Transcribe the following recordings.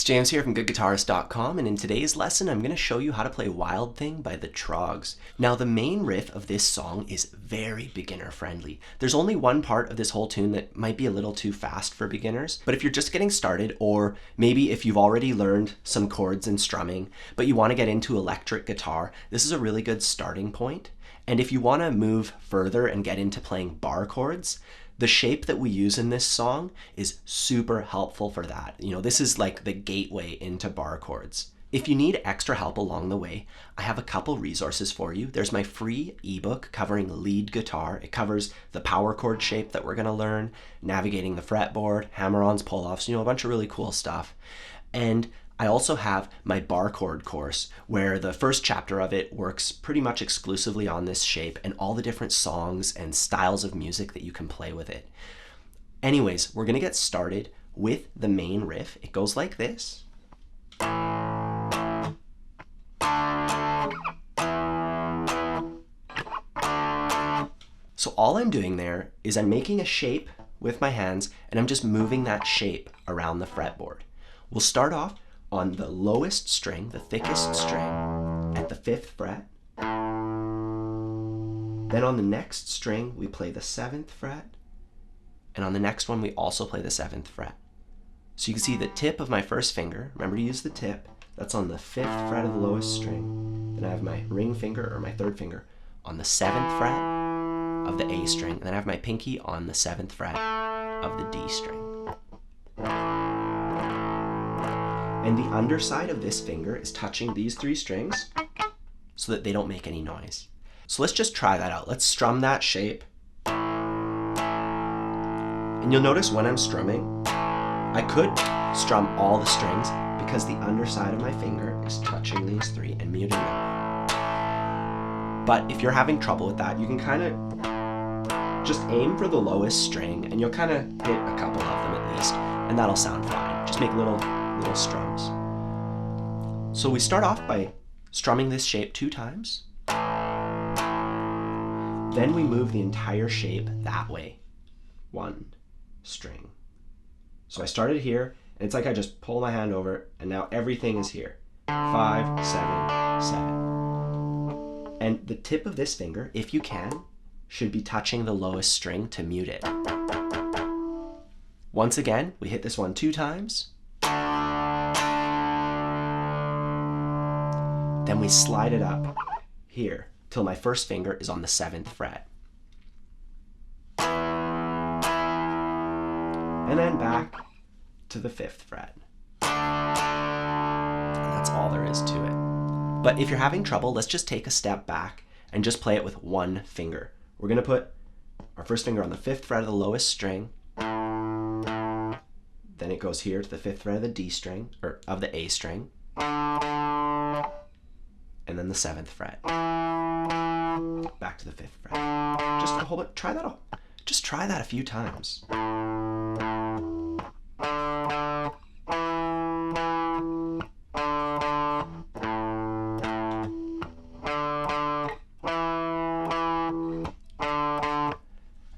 James here from GoodGuitarist.com, and in today's lesson I'm going to show you how to play Wild Thing by the Troggs. Now the main riff of this song is very beginner friendly. There's only one part of this whole tune that might be a little too fast for beginners, but if you're just getting started, or maybe if you've already learned some chords and strumming, but you want to get into electric guitar, this is a really good starting point. And if you want to move further and get into playing bar chords, the shape that we use in this song is super helpful for that. You know, this is like the gateway into bar chords. If you need extra help along the way, I have a couple resources for you. There's my free ebook covering lead guitar. It covers the power chord shape that we're going to learn, navigating the fretboard, hammer-ons, pull-offs, a bunch of really cool stuff. And I also have my bar chord course, where the first chapter of it works pretty much exclusively on this shape and all the different songs and styles of music that you can play with it. Anyways, we're going to get started with the main riff. It goes like this. So all I'm doing there is I'm making a shape with my hands and I'm just moving that shape around the fretboard. We'll start off on the lowest string, the thickest string, at the 5th fret. Then on the next string, we play the 7th fret. And on the next one, we also play the 7th fret. So you can see the tip of my first finger, remember to use the tip, that's on the 5th fret of the lowest string. Then I have my ring finger, or my 3rd finger, on the 7th fret of the A string. And then I have my pinky on the 7th fret of the D string. And the underside of this finger is touching these 3 strings so that they don't make any noise. So let's just try that out. Let's strum that shape. And you'll notice when I'm strumming, I could strum all the strings because the underside of my finger is touching these 3 and muting them. But if you're having trouble with that, you can kind of just aim for the lowest string and you'll kind of hit a couple of them at least, and that'll sound fine. Just make little strums. So we start off by strumming this shape 2 times. Then we move the entire shape that way. 1 string. So I started here, and it's like I just pull my hand over, and now everything is here. 5, 7, 7. And the tip of this finger, if you can, should be touching the lowest string to mute it. Once again, we hit this one 2 times. Then we slide it up here till my first finger is on the 7th fret. And then back to the 5th fret. And that's all there is to it. But if you're having trouble, let's just take a step back and just play it with 1 finger. We're going to put our first finger on the 5th fret of the lowest string. Then it goes here to the 5th fret of the D string, or of the A string. And then the 7th fret. Back to the 5th fret. Just a whole bit. Try that all. Just try that a few times.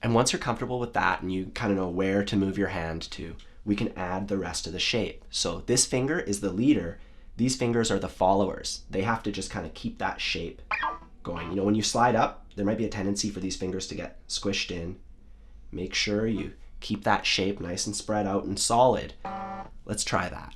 And once you're comfortable with that and you kind of know where to move your hand to, we can add the rest of the shape. So this finger is the leader. These fingers are the followers. They have to just kind of keep that shape going. When you slide up, there might be a tendency for these fingers to get squished in. Make sure you keep that shape nice and spread out and solid. Let's try that.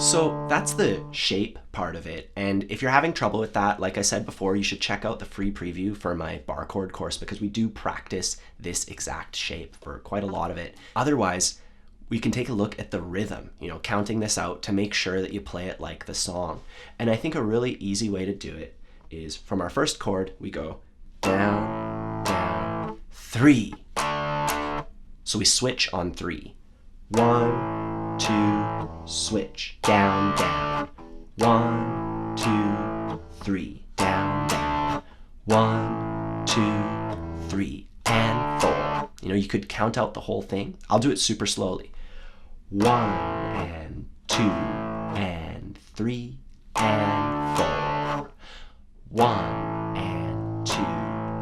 So that's the shape part of it, and if you're having trouble with that, like I said before, you should check out the free preview for my bar chord course because we do practice this exact shape for quite a lot of it. Otherwise, we can take a look at the rhythm, counting this out to make sure that you play it like the song. And I think a really easy way to do it is from our first chord, we go down, down, 3. So we switch on 3. 1, 2, switch, down, down. 1, 2, 3, down, down. 1, 2, 3, and 4. You could count out the whole thing. I'll do it super slowly. 1 and 2 and 3 and 4. 1 and 2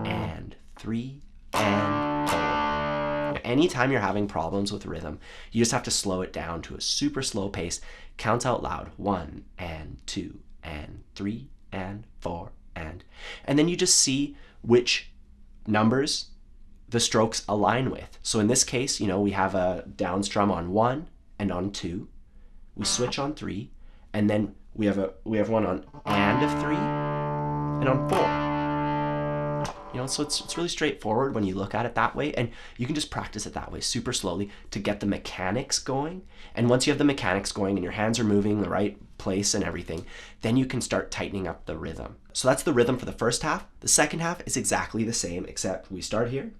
and 3 and 4. Anytime you're having problems with rhythm, you just have to slow it down to a super slow pace. Count out loud. 1 and 2 and 3 and 4 and then you just see which numbers the strokes align with. So in this case, we have a down strum on 1 and on 2. We switch on 3, and then we have one on and of 3 and on 4. So it's really straightforward when you look at it that way, and you can just practice it that way super slowly to get the mechanics going. And once you have the mechanics going and your hands are moving the right place and everything, then you can start tightening up the rhythm. So that's the rhythm for the first half. The second half is exactly the same, except we start here.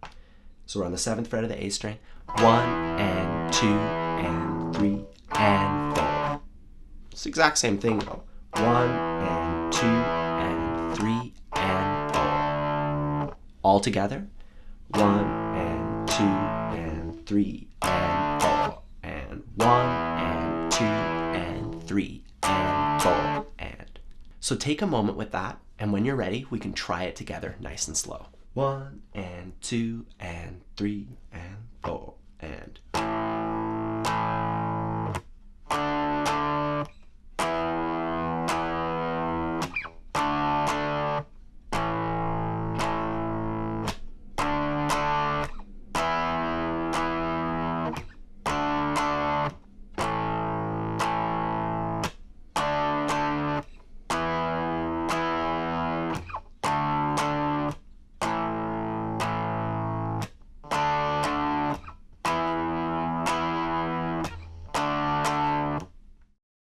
So we're on the 7th fret of the A string. 1 and 2 and 3 and 4. It's the exact same thing though. 1 and 2 and 3 and 4. All together. 1 and 2 and 3 and 4. And 1 and 2 and 3 and 4 and. So take a moment with that, and when you're ready, we can try it together nice and slow. 1 and 2 and 3 and 4 and.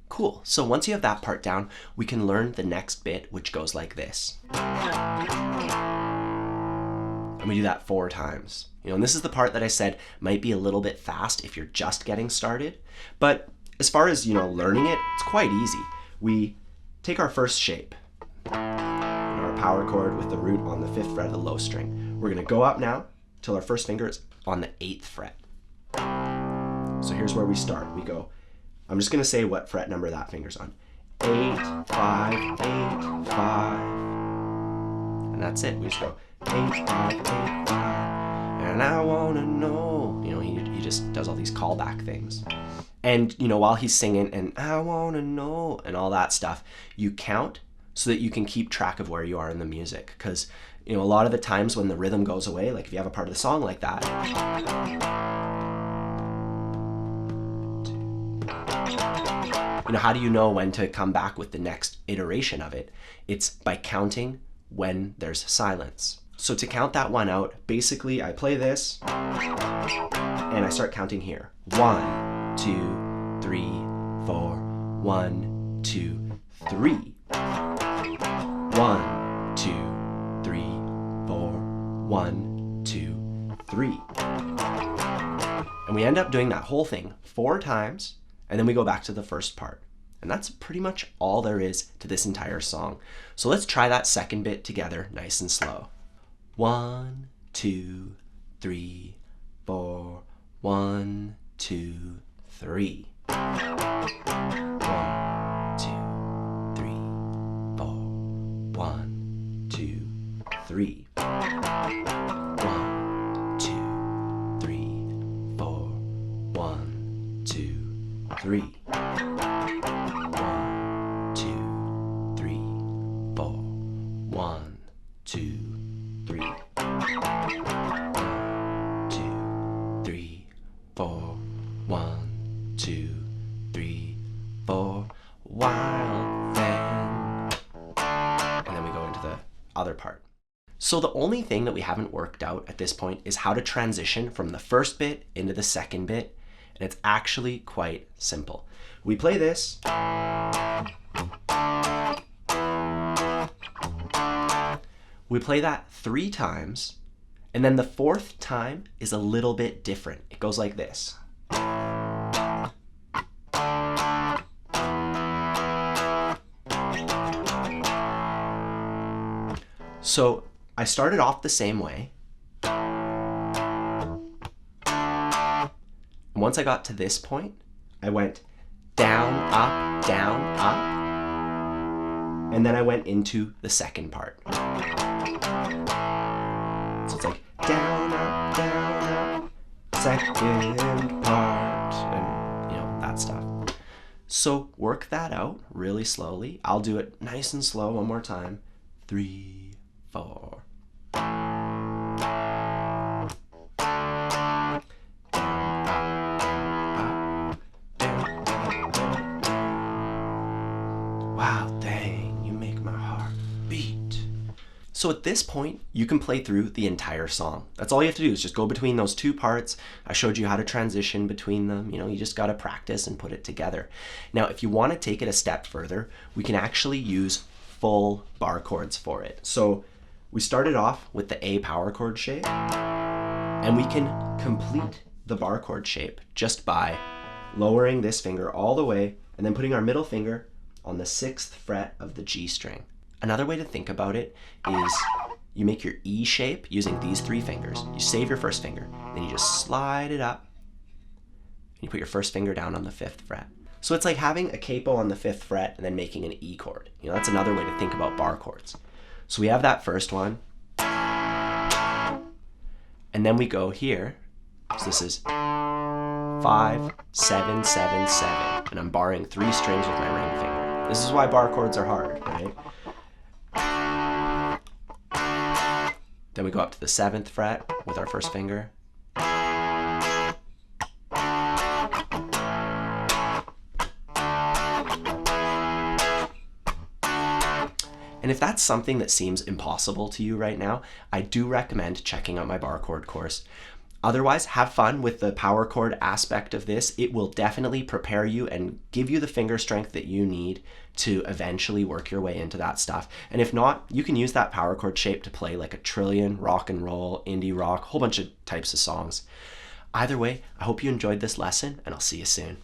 Cool, so once you have that part down, we can learn the next bit, which goes like this. And we do that 4 times. And this is the part that I said might be a little bit fast if you're just getting started. But as far as, learning it, it's quite easy. We take our first shape, our power chord with the root on the 5th fret of the low string. We're gonna go up now till our first finger is on the 8th fret. So here's where we start. We go, I'm just gonna say what fret number that finger's on. 8, 5, 8, 5. And that's it. We just go 8, 5, 8, 5. And I wanna know. He just does all these callback things. And while he's singing and I wanna know and all that stuff, you count so that you can keep track of where you are in the music. Because a lot of the times when the rhythm goes away, like if you have a part of the song like that, how do you know when to come back with the next iteration of it? It's by counting when there's silence. So to count that one out, basically I play this and I start counting here. 1, 2, 3, 4. 1, 2, 3. 1, 2, 3, 4. 1, 2, 3. And we end up doing that whole thing 4 times. And then we go back to the first part. And that's pretty much all there is to this entire song. So let's try that second bit together nice and slow. 1, 2, 3, 4. 1, 2, 3. 1, 2, 3, 4. 1, 2, 3. 1, 2, 3, 4. 1, 2, 3. 1, 2, 3, 4. 1, 2, 3. 1, 2, 3, 4. 1, 2, 3, 4. Wild thing. And then we go into the other part. So the only thing that we haven't worked out at this point is how to transition from the first bit into the second bit. And it's actually quite simple. We play this. We play that 3 times, and then the 4th time is a little bit different. It goes like this. So I started off the same way. Once I got to this point, I went down, up, and then I went into the second part. So it's like down, up, second part, and that stuff. So work that out really slowly. I'll do it nice and slow one more time. 3, 4. Wow, dang, you make my heart beat. So at this point, you can play through the entire song. That's all you have to do is just go between those two parts. I showed you how to transition between them. You just got to practice and put it together. Now, if you want to take it a step further, we can actually use full bar chords for it. So we started off with the A power chord shape, and we can complete the bar chord shape just by lowering this finger all the way and then putting our middle finger on the 6th fret of the G string. Another way to think about it is you make your E shape using these 3 fingers. You save your first finger, then you just slide it up, and you put your first finger down on the 5th fret. So it's like having a capo on the 5th fret and then making an E chord. That's another way to think about bar chords. So we have that first one, and then we go here. So this is 5, 7, 7, 7, and I'm barring 3 strings with my ring finger. This is why bar chords are hard, right? Then we go up to the 7th fret with our first finger. And if that's something that seems impossible to you right now, I do recommend checking out my bar chord course. Otherwise, have fun with the power chord aspect of this. It will definitely prepare you and give you the finger strength that you need to eventually work your way into that stuff. And if not, you can use that power chord shape to play like a trillion, rock and roll, indie rock, a whole bunch of types of songs. Either way, I hope you enjoyed this lesson, and I'll see you soon.